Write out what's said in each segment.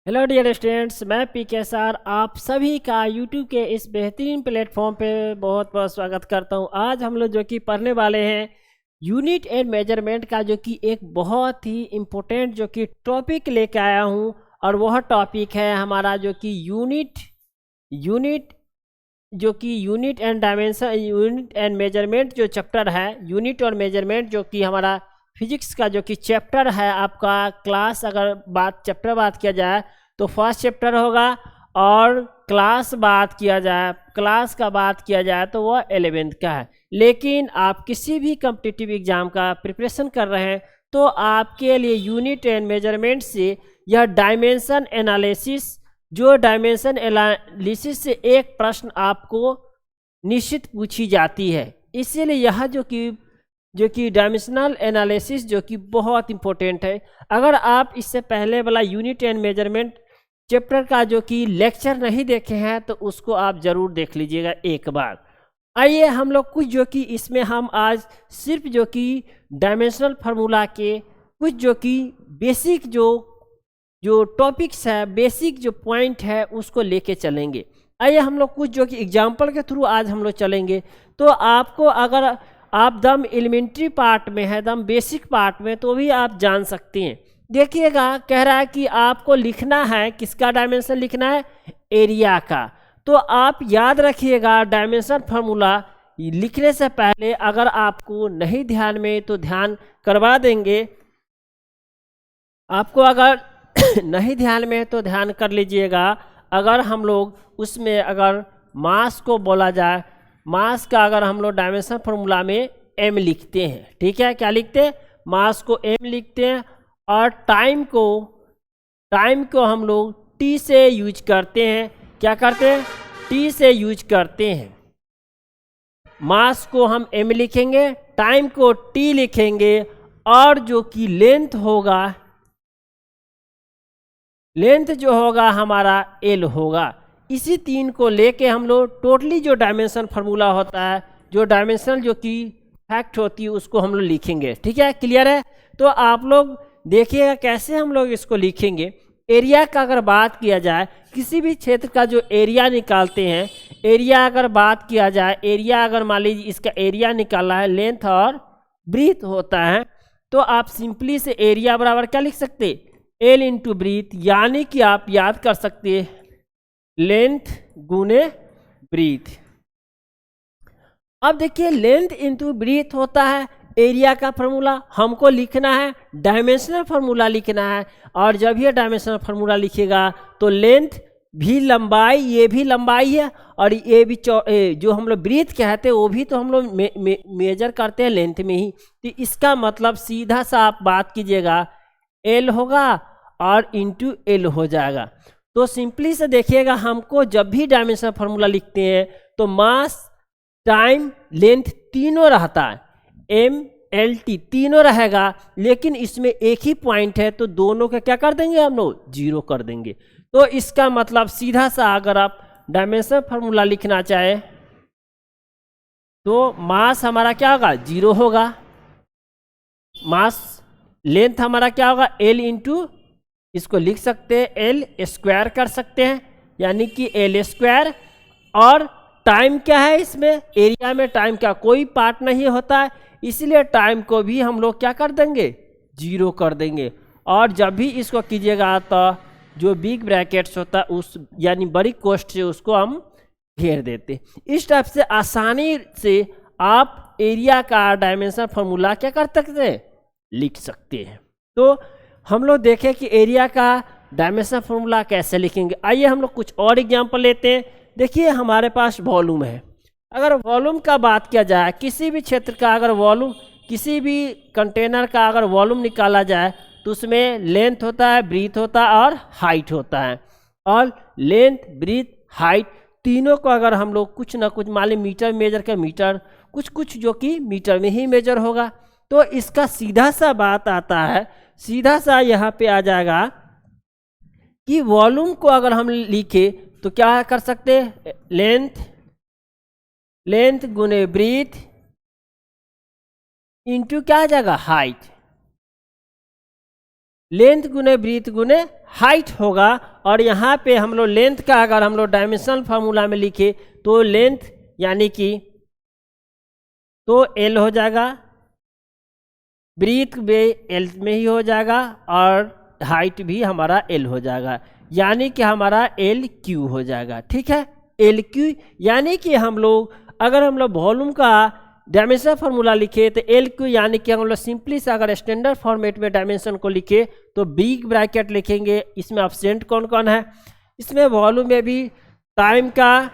Hello dear students, मैं पीके sir आप सभी का यूट्यूब के इस बेहतरीन प्लेटफॉर्म पे बहुत बहुत स्वागत करता हूं। आज हम लोग जो कि पढ़ने वाले हैं यूनिट एंड मेजरमेंट का, जो कि एक बहुत ही इम्पोर्टेंट जो कि टॉपिक लेके आया हूं। और वह टॉपिक है हमारा जो कि यूनिट जो कि unit and dimension, unit and measurement जो चैप्टर है, यूनिट और मेजरमेंट जो कि हमारा फिजिक्स का जो कि चैप्टर है आपका। क्लास अगर बात किया जाए तो फर्स्ट चैप्टर होगा, और क्लास का बात किया जाए तो वह 11th का है। लेकिन आप किसी भी कम्पिटिटिव एग्जाम का प्रिपरेशन कर रहे हैं तो आपके लिए यूनिट एंड मेजरमेंट से यह डायमेंशन एनालिसिस से एक प्रश्न आपको निश्चित पूछी जाती है। इसीलिए यह जो कि डायमेंशनल एनालिसिस जो कि बहुत इंपॉर्टेंट है। अगर आप इससे पहले वाला यूनिट एंड मेजरमेंट चैप्टर का जो कि लेक्चर नहीं देखे हैं तो उसको आप ज़रूर देख लीजिएगा एक बार। आइए हम लोग कुछ जो कि इसमें हम आज सिर्फ जो कि डायमेंशनल फार्मूला के कुछ जो कि बेसिक जो टॉपिक्स है, बेसिक जो पॉइंट है उसको लेके चलेंगे। आइए हम लोग कुछ जो कि एग्जाम्पल के थ्रू आज हम लोग चलेंगे। तो आपको अगर आप दम एलिमेंट्री पार्ट में है, दम बेसिक पार्ट में, तो भी आप जान सकते हैं। देखिएगा, कह रहा है कि आपको लिखना है, किसका डायमेंशन लिखना है? एरिया का। तो आप याद रखिएगा डायमेंशन फार्मूला लिखने से पहले अगर आपको नहीं ध्यान में तो ध्यान करवा देंगे। आपको अगर नहीं ध्यान में तो ध्यान कर लीजिएगा। अगर हम लोग उसमें अगर मास को बोला जाए, मास का अगर हम लोग डायमेंशन फार्मूला में m लिखते हैं, ठीक है, क्या लिखते हैं? मास को m लिखते हैं। और टाइम को हम लोग t से यूज करते हैं। क्या करते हैं? t से यूज करते हैं। मास को हम m लिखेंगे, टाइम को t लिखेंगे, और जो कि लेंथ जो होगा हमारा l होगा। इसी तीन को लेके हम लोग टोटली जो डायमेंशन फार्मूला होता है, जो डायमेंशनल जो कि फैक्ट होती है, उसको हम लोग लिखेंगे। ठीक है, क्लियर है? तो आप लोग देखिएगा कैसे हम लोग इसको लिखेंगे। एरिया का अगर बात किया जाए, किसी भी क्षेत्र का जो एरिया निकालते हैं, एरिया अगर बात किया जाए, एरिया अगर मान लीजिए इसका एरिया निकालना है, लेंथ और ब्रीथ होता है, तो आप सिंपली से एरिया बराबर क्या लिख सकते? L into breath. यानी कि आप याद कर सकते हैं लेंथ गुने ब्रीथ। अब देखिए, लेंथ इंटू ब्रीथ होता है एरिया का फार्मूला। हमको लिखना है डायमेंशनल फार्मूला लिखना है। और जब ये डायमेंशनल फार्मूला लिखिएगा तो लेंथ भी लंबाई, ये भी लंबाई है, और ये भी जो हम लोग ब्रीथ कहते हैं वो भी तो हम लोग मेजर करते हैं लेंथ में ही। तो इसका मतलब सीधा सा आप बात कीजिएगा, एल होगा और इंटू एल हो जाएगा। तो सिंपली से देखिएगा, हमको जब भी डायमेंशनल फार्मूला लिखते हैं तो मास, टाइम, लेंथ तीनों रहता है, एम एल टी तीनों रहेगा। लेकिन इसमें एक ही पॉइंट है तो दोनों का क्या कर देंगे हम लोग? जीरो कर देंगे। तो इसका मतलब सीधा सा अगर आप डायमेंशनल फार्मूला लिखना चाहे तो मास हमारा क्या होगा? जीरो होगा। मास, लेंथ हमारा क्या होगा? एल इंटू, इसको लिख सकते हैं एल स्क्वायर कर सकते हैं, यानी कि एल स्क्वायर। और टाइम क्या है? इसमें एरिया में टाइम का कोई पार्ट नहीं होता है, इसलिए टाइम को भी हम लोग क्या कर देंगे? जीरो कर देंगे। और जब भी इसको कीजिएगा तो जो बिग ब्रैकेट्स होता है उस, यानी बड़ी कोष्ठ से उसको हम घेर देते। इस टाइप से आसानी से आप एरिया का डायमेंशन फार्मूला क्या कर सकते हैं? लिख सकते हैं। तो हम लोग देखें कि एरिया का डायमेंशन फार्मूला कैसे लिखेंगे। आइए हम लोग कुछ और एग्जांपल लेते हैं। देखिए, हमारे पास वॉल्यूम है। अगर वॉल्यूम का बात किया जाए, किसी भी क्षेत्र का अगर वॉल्यूम, किसी भी कंटेनर का अगर वॉल्यूम निकाला जाए तो उसमें लेंथ होता है, ब्रीथ होता है और हाइट होता है। और लेंथ, ब्रीथ, हाइट तीनों को अगर हम लोग कुछ ना कुछ मान ली मीटर मेजर का, मीटर कुछ जो कि मीटर में ही मेजर होगा। तो इसका सीधा सा बात आता है, सीधा सा यहाँ पे आ जाएगा कि वॉल्यूम को अगर हम लिखे तो क्या कर सकते हैं? लेंथ गुने ब्रीथ इंटू क्या आ जाएगा? हाइट। लेंथ गुने ब्रीथ गुने हाइट होगा। और यहाँ पे हम लोग लेंथ का अगर हम लोग डायमेंशनल फार्मूला में लिखे तो लेंथ यानी कि तो एल हो जाएगा, ब्रीथ भी एल में ही हो जाएगा और हाइट भी हमारा एल हो जाएगा, यानी कि हमारा एल क्यू हो जाएगा। ठीक है, एल क्यू यानी कि हम लोग अगर हम लोग वॉल्यूम का डायमेंशन फार्मूला लिखे तो एल क्यू यानी कि हम लोग सिंपली से अगर स्टैंडर्ड फॉर्मेट में डायमेंशन को लिखे तो बिग ब्रैकेट लिखेंगे। इसमें ऑब्सेंट कौन कौन है, इसमें वॉल्यूम में भी, टाइम का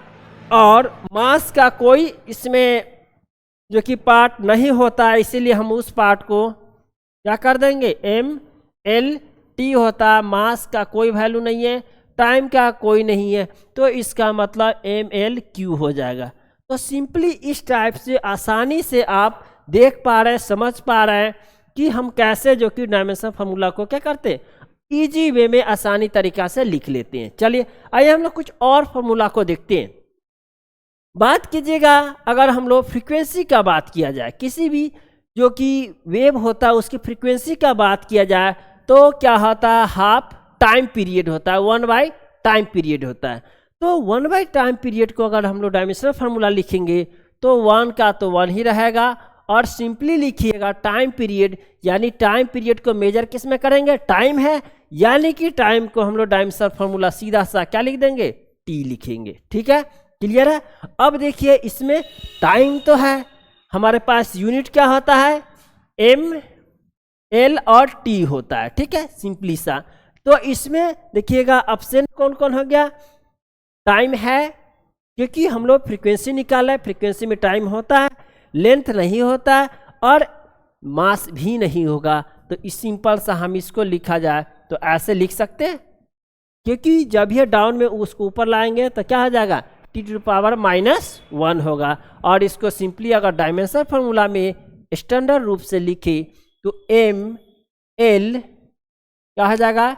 और मास का कोई इसमें जो कि पार्ट नहीं होता है, इसीलिए हम उस पार्ट को क्या कर देंगे एम एल टी होता है। मास का कोई वैल्यू नहीं है, टाइम का कोई नहीं है, तो इसका मतलब एम एल क्यू हो जाएगा। तो सिंपली इस टाइप से आसानी से आप देख पा रहे हैं, समझ पा रहे हैं कि हम कैसे जो कि डायमेंशन फार्मूला को क्या करते हैं, इजी वे में आसानी तरीका से लिख लेते हैं। चलिए आइए हम लोग कुछ और फार्मूला को देखते हैं। बात कीजिएगा अगर हम लोग फ्रीक्वेंसी का बात किया जाए, किसी भी जो कि वेव होता है उसकी फ्रीक्वेंसी का बात किया जाए तो क्या होता है, हाफ टाइम पीरियड होता है, 1/टाइम पीरियड होता है। तो 1/टाइम पीरियड को अगर हम लोग डायमेंशनल फार्मूला लिखेंगे तो 1 का तो 1 ही रहेगा और सिंपली लिखिएगा टाइम पीरियड, यानी टाइम पीरियड को मेजर किस में करेंगे, टाइम है, यानी कि टाइम को हम लोग डायमेंशनल फार्मूला सीधा सा क्या लिख देंगे, टी लिखेंगे। ठीक है, क्लियर है। अब देखिए इसमें टाइम तो है, हमारे पास यूनिट क्या होता है, एम एल और टी होता है। ठीक है, सिंपली सा। तो इसमें देखिएगा ऑप्शन कौन कौन हो गया, टाइम है क्योंकि हम लोग फ्रीक्वेंसी निकाला है, फ्रीक्वेंसी में टाइम होता है, लेंथ नहीं होता है और मास भी नहीं होगा। तो इस सिंपल सा हम इसको लिखा जाए तो ऐसे लिख सकते हैं, क्योंकि जब ये डाउन में उसको ऊपर लाएंगे तो क्या हो जाएगा, t⁻⁻1 होगा। और इसको सिंपली अगर डायमेंशन फार्मूला में स्टैंडर्ड रूप से लिखे तो एम एल क्या हो जाएगा,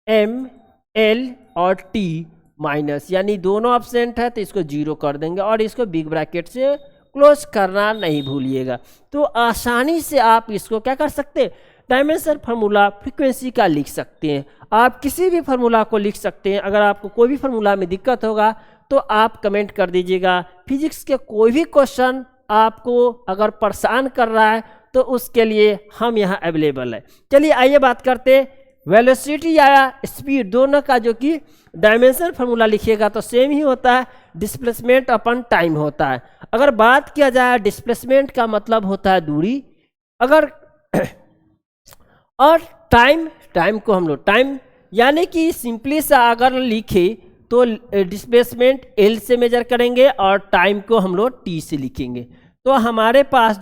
एम एल और टी माइनस, यानी दोनों ऑब्सेंट है तो इसको 0 कर देंगे और इसको बिग ब्रैकेट से क्लोज करना नहीं भूलिएगा। तो आसानी से आप इसको क्या कर सकते हैं, डायमेंशन फार्मूला फ्रीक्वेंसी का लिख सकते हैं। आप किसी भी फार्मूला को लिख सकते हैं। अगर आपको कोई भी फार्मूला में दिक्कत होगा तो आप कमेंट कर दीजिएगा। फिजिक्स के कोई भी क्वेश्चन आपको अगर परेशान कर रहा है तो उसके लिए हम यहाँ अवेलेबल है। चलिए आइए बात करते हैं वेलोसिटी या स्पीड दोनों का जो कि डायमेंशन फार्मूला लिखिएगा तो सेम ही होता है, डिस्प्लेसमेंट अपन टाइम होता है। अगर बात किया जाए डिस्प्लेसमेंट का मतलब होता है दूरी, अगर और टाइम को हम लोग टाइम यानी कि सिंपली सा अगर लिखे तो डिस्प्लेसमेंट एल से मेजर करेंगे और टाइम को हम लोग टी से लिखेंगे। तो हमारे पास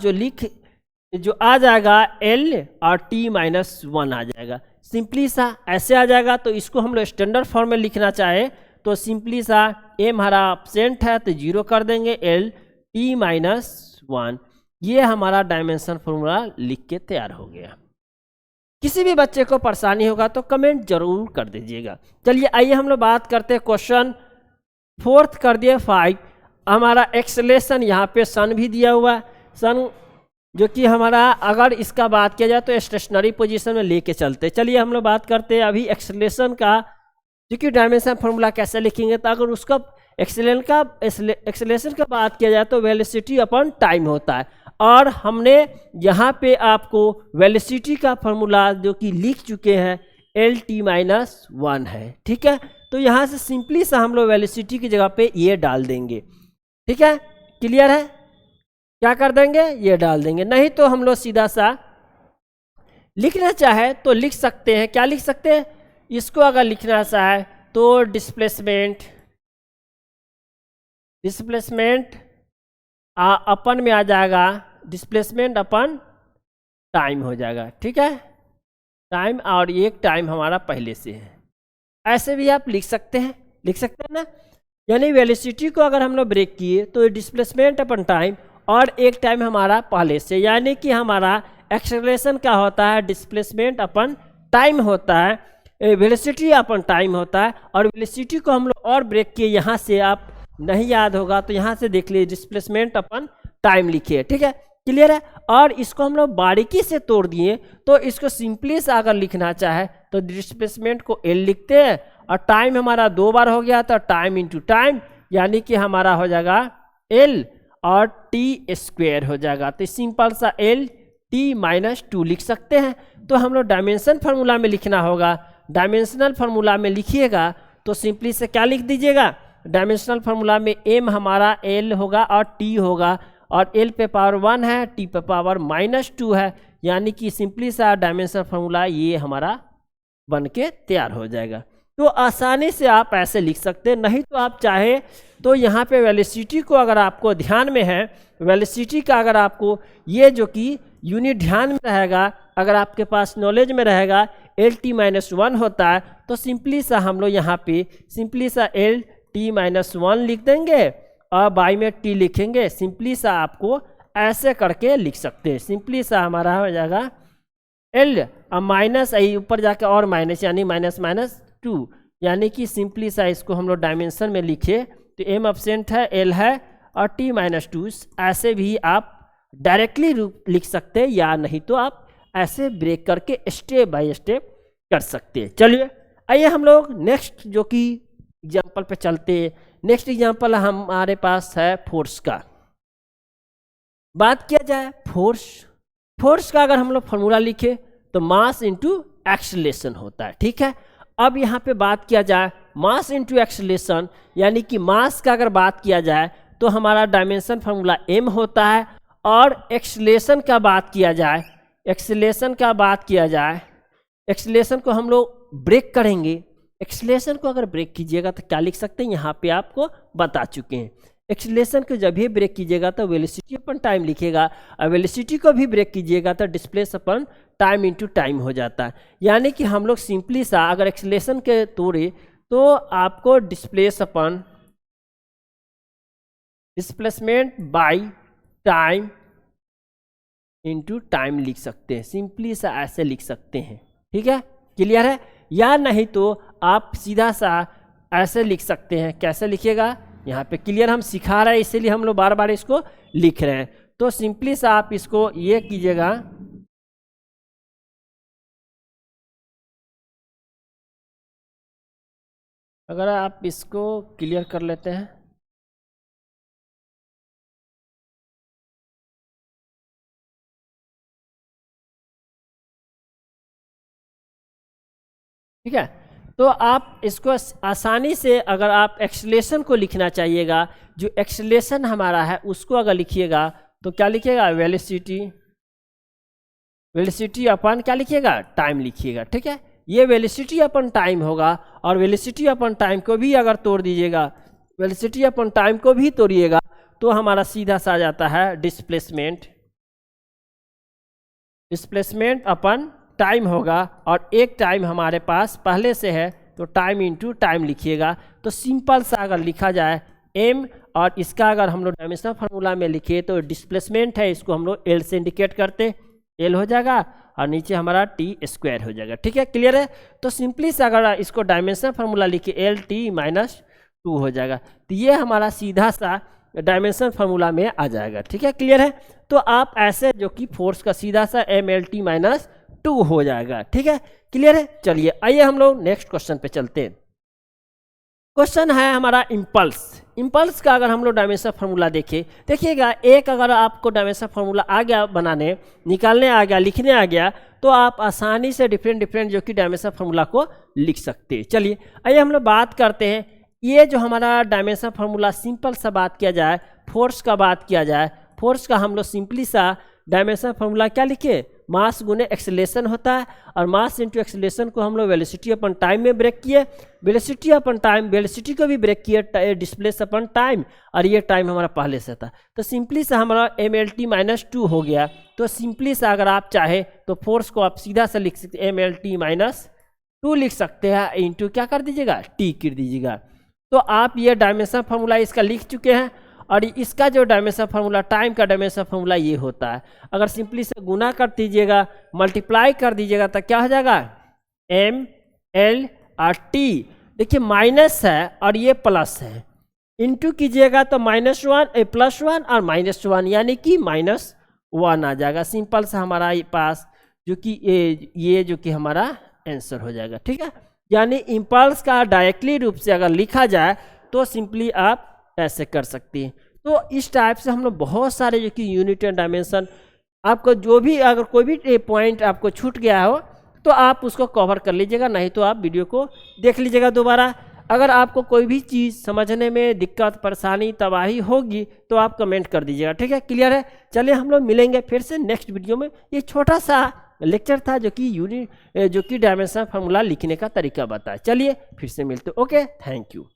जो आ जाएगा एल और t-1 आ जाएगा, सिंपली सा ऐसे आ जाएगा। तो इसको हम लोग स्टैंडर्ड फॉर्म में लिखना चाहे तो सिंपली सा एम हमारा एब्सेंट है तो 0 कर देंगे, एल t-1, ये हमारा डायमेंशन फार्मूला लिख के तैयार हो गया। किसी भी बच्चे को परेशानी होगा तो कमेंट जरूर कर दीजिएगा। चलिए आइए हम लोग बात करते हैं क्वेश्चन 4th कर दिए 5। हमारा एक्सेलेरेशन यहाँ पे सन भी दिया हुआ है, सन जो कि हमारा अगर इसका बात किया जाए तो स्टेशनरी पोजीशन में लेके चलते। चलिए हम लोग बात करते हैं अभी एक्सेलेरेशन का, जो कि डायमेंशन फार्मूला कैसे लिखेंगे। तो अगर उसका एक्सेलेरेशन का बात किया जाए तो वेलोसिटी अपॉन टाइम होता है और हमने यहाँ पे आपको वेलोसिटी का फार्मूला जो कि लिख चुके हैं LT-1 है। ठीक है, तो यहाँ से सिंपली सा हम लोग वेलोसिटी की जगह पे ये डाल देंगे। ठीक है, क्लियर है, क्या कर देंगे, ये डाल देंगे। नहीं तो हम लोग सीधा सा लिखना चाहे तो लिख सकते हैं, क्या लिख सकते हैं, इसको अगर लिखना चाहे तो डिस्प्लेसमेंट अपन में आ जाएगा, डिस्प्लेसमेंट अपन टाइम हो जाएगा। ठीक है, टाइम और एक टाइम हमारा पहले से है, ऐसे भी आप लिख सकते हैं ना। यानी वेलोसिटी को अगर हम लोग ब्रेक किए तो डिस्प्लेसमेंट अपन टाइम और एक टाइम हमारा पहले से, यानी कि हमारा एक्सेलरेशन क्या होता है, डिस्प्लेसमेंट अपन टाइम होता है, वेलोसिटी अपन टाइम होता है। और वेलोसिटी को हम लोग और ब्रेक किए, यहाँ से आप नहीं याद होगा तो यहाँ से देख लीजिए डिस्प्लेसमेंट अपन टाइम लिखिए। ठीक है, क्लियर है। और इसको हम लोग बारीकी से तोड़ दिए, तो इसको सिंपली से अगर लिखना चाहे तो डिस्प्लेसमेंट को एल लिखते हैं, और टाइम हमारा 2 बार हो गया तो टाइम इंटू टाइम, यानी कि हमारा हो जाएगा एल और टी स्क्वायर हो जाएगा। तो सिंपल सा एल टी माइनस 2 लिख सकते हैं। तो हम लोग डायमेंशन फार्मूला में लिखना होगा, डायमेंशनल फार्मूला में लिखिएगा तो सिंपली से क्या लिख दीजिएगा, डायमेंशनल फार्मूला में एम हमारा एल होगा और टी होगा, और एल पे पावर 1 है, टी पे पावर -2 है, यानी कि सिंपली सा डायमेंशनल फार्मूला ये हमारा बन के तैयार हो जाएगा। तो आसानी से आप ऐसे लिख सकते हैं। नहीं तो आप चाहे तो यहाँ पे वेलोसिटी को अगर आपको ध्यान में है, वेलोसिटी का अगर आपको ये जो कि यूनिट ध्यान में रहेगा, अगर आपके पास नॉलेज में रहेगा एल टी -1 होता है, तो सिंपली सा हम लोग यहाँ पे सिंपली सा एल टी -1 लिख देंगे और बाई में टी लिखेंगे। सिंपली सा आपको ऐसे करके लिख सकते हैं। सिंपली सा हमारा हो जाएगा एल माइनस ऊपर जाके और माइनस, यानी -2, यानी कि सिंपली सा इसको हम लोग डायमेंशन में लिखे तो एम एब्सेंट है, एल है और टी -2। ऐसे भी आप डायरेक्टली लिख सकते हैं, या नहीं तो आप ऐसे ब्रेक करके स्टेप बाय स्टेप कर सकते हैं। चलिए आइए हम लोग नेक्स्ट जो कि एग्जाम्पल पे चलते हैं। नेक्स्ट एग्जाम्पल हमारे पास है फोर्स का। बात किया जाए फोर्स का अगर हम लोग फॉर्मूला लिखे तो मास इंटू एक्सेलरेशन होता है, ठीक है। अब यहाँ पे बात किया जाए मास इंटू एक्सेलरेशन, यानी कि मास का अगर बात किया जाए तो हमारा डायमेंशन फार्मूला m होता है, और एक्सेलरेशन का बात किया जाए, एक्सेलरेशन को हम लोग ब्रेक करेंगे। एक्सेलरेशन को अगर ब्रेक कीजिएगा तो क्या लिख सकते हैं, यहाँ पे आपको बता चुके हैं। एक्सेलरेशन को जब भी ब्रेक कीजिएगा तो वेलोसिटी अपन टाइम लिखिएगा, और वेलोसिटी को भी ब्रेक कीजिएगा तो डिस्प्लेस अपन टाइम इंटू टाइम हो जाता है। यानी कि हम लोग सिंपली सा अगर एक्सेलरेशन के तोड़े तो आपको displacement by time into time लिख सकते हैं। सिंपली सा ऐसे लिख सकते हैं, ठीक है, क्लियर है। या नहीं तो आप सीधा सा ऐसे लिख सकते हैं। कैसे लिखिएगा, यहाँ पे क्लियर हम सिखा रहे हैं, इसीलिए हम लोग बार बार इसको लिख रहे हैं। तो सिंपली सा आप इसको ये कीजिएगा, अगर आप इसको क्लियर कर लेते हैं, ठीक है। तो आप इसको आसानी से अगर आप एक्सेलरेशन को लिखना चाहिएगा, जो एक्सेलरेशन हमारा है उसको अगर लिखिएगा तो क्या लिखिएगा, वेलोसिटी अपन क्या लिखिएगा, टाइम लिखिएगा, ठीक है। ये वेलोसिटी अपन टाइम होगा, और वेलोसिटी अपन टाइम को भी अगर तोड़ दीजिएगा, वेलोसिटी अपन टाइम को भी तोड़िएगा तो हमारा सीधा सा आ जाता है डिस्प्लेसमेंट अपन टाइम होगा, और एक टाइम हमारे पास पहले से है तो टाइम इंटू टाइम लिखिएगा। तो सिंपल सा अगर लिखा जाए m, और इसका अगर हम लोग डायमेंशनल फार्मूला में लिखे तो डिस्प्लेसमेंट है, इसको हम लोग l से इंडिकेट करते, l हो जाएगा और नीचे हमारा टी स्क्वायर हो जाएगा, ठीक है, क्लियर है। तो सिंपली से अगर इसको डायमेंशनल फार्मूला लिखे एल टी -2 हो जाएगा, तो ये हमारा सीधा सा डायमेंशन फार्मूला में आ जाएगा, ठीक है, क्लियर है। तो आप ऐसे जो कि फोर्स का सीधा सा MLT -2 हो जाएगा, ठीक है, क्लियर है। चलिए आइए हम लोग नेक्स्ट क्वेश्चन पे चलते हैं। क्वेश्चन है हमारा इम्पल्स का अगर हम लोग डायमेंशन फार्मूला देखिएगा, एक अगर आपको डायमेंशन फार्मूला आ गया बनाने, निकालने आ गया, लिखने आ गया, तो आप आसानी से डिफरेंट जो कि डायमेंशन फार्मूला को लिख सकते हैं। चलिए आइए हम लोग बात करते हैं। ये जो हमारा डायमेंशन फार्मूला, सिंपल सा बात किया जाए, फोर्स का बात किया जाए, फोर्स का हम लोग सिंपली सा डायमेंशन फार्मूला क्या लिखे, मास गुने एक्सेलरेशन होता है, और मास इंटू एक्सेलरेशन को हम लोग वेलोसिटी अपन टाइम में ब्रेक किए, वेलोसिटी अपन टाइम, वेलोसिटी को भी ब्रेक किए, डिस्प्लेस अपन टाइम, और ये टाइम हमारा पहले से था। तो सिंपली सा हमारा MLT -2 हो गया। तो सिंपली सा अगर आप चाहे तो फोर्स को आप सीधा सा लिख सकते, MLT -2 लिख सकते हैं, इंटू क्या कर दीजिएगा, टी कर दीजिएगा। तो आप ये डायमेंशन फार्मूला इसका लिख चुके हैं, और इसका जो डायमेंशन फार्मूला, टाइम का डायमेंशन फार्मूला ये होता है। अगर सिंपली से गुना कर दीजिएगा, मल्टीप्लाई कर दीजिएगा तो क्या हो जाएगा, ML और T, देखिए माइनस है और ये प्लस है, इंटू कीजिएगा तो -1 +1 और -1, यानी कि 1 आ जाएगा। सिंपल सा हमारा पास जो कि ये जो कि हमारा आंसर हो जाएगा। ठीक है, यानी इम्पल्स का डायरेक्टली रूप से अगर लिखा जाए तो सिंपली आप ऐसे कर सकती हैं। तो इस टाइप से हम लोग बहुत सारे जो कि यूनिट एंड डायमेंशन, आपको जो भी अगर कोई भी पॉइंट आपको छूट गया हो तो आप उसको कवर कर लीजिएगा, नहीं तो आप वीडियो को देख लीजिएगा दोबारा। अगर आपको कोई भी चीज़ समझने में दिक्कत परेशानी तबाही होगी तो आप कमेंट कर दीजिएगा। ठीक है, क्लियर है। चलिए हम लोग मिलेंगे फिर से नेक्स्ट वीडियो में। ये छोटा सा लेक्चर था जो कि डायमेंशन फार्मूला लिखने का तरीका बताया। चलिए फिर से मिलते। Okay, thank you.